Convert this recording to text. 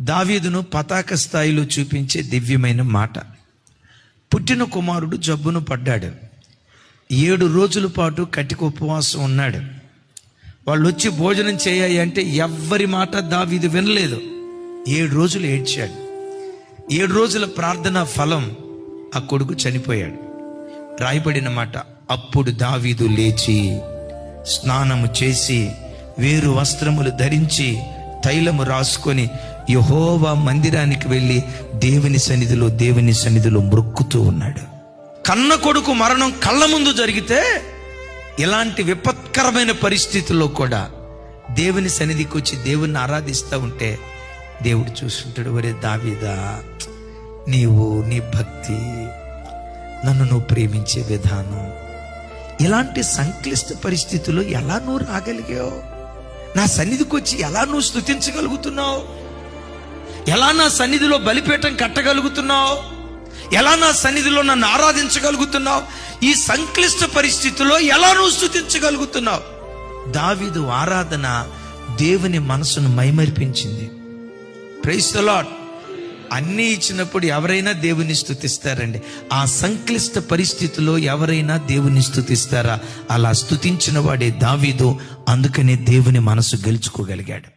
దావీదును పతాక స్థాయిలో చూపించే దివ్యమైన మాట. పుట్టిన కుమారుడు జబ్బును పడ్డాడు. 7 రోజుల పాటు కటిక ఉపవాసం ఉన్నాడు. వాళ్ళు వచ్చి భోజనం చేయాలి అంటే ఎవ్వరి మాట దావీదు వినలేదు. 7 రోజులు ఏడ్చాడు. 7 రోజుల ప్రార్థన ఫలం ఆ కొడుకు చనిపోయాడు. రాయబడిన మాట, అప్పుడు దావీదు లేచి స్నానము చేసి వేరు వస్త్రములు ధరించి తైలము రాసుకొని యెహోవా మందిరానికి వెళ్ళి దేవుని సన్నిధిలో మొక్కుతూ ఉన్నాడు. కన్న కొడుకు మరణం కళ్ళ ముందు జరిగితే ఇలాంటి విపత్కరమైన పరిస్థితుల్లో కూడా దేవుని సన్నిధికి వచ్చి దేవుణ్ణి ఆరాధిస్తూ ఉంటే దేవుడు చూస్తుంటాడు, ఒరే దావీదా, నీవు నీ భక్తి, నన్ను నువ్వు ప్రేమించే విధానం, ఇలాంటి సంక్లిష్ట పరిస్థితుల్లో ఎలా నువ్వు రాగలిగావు? నా సన్నిధికి వచ్చి ఎలా నువ్వు స్తుతించగలుగుతున్నావు? ఎలా నా సన్నిధిలో బలిపీఠం కట్టగలుగుతున్నావు? ఎలా నా సన్నిధిలో నన్ను ఆరాధించగలుగుతున్నావు? ఈ సంక్లిష్ట పరిస్థితుల్లో ఎలా నువ్వు స్తుతించగలుగుతున్నావు? దావీదు ఆరాధన దేవుని మనసును మైమరిపించింది. Praise the lord. అన్నీ ఇచ్చినప్పుడు ఎవరైనా దేవుని స్తుతిస్తారండి. ఆ సంక్లిష్ట పరిస్థితిలో ఎవరైనా దేవుని స్తుతిస్తారా? అలా స్తుతించిన వాడే దావీదు. అందుకనే దేవుని మనసు గెలుచుకోగలిగాడు.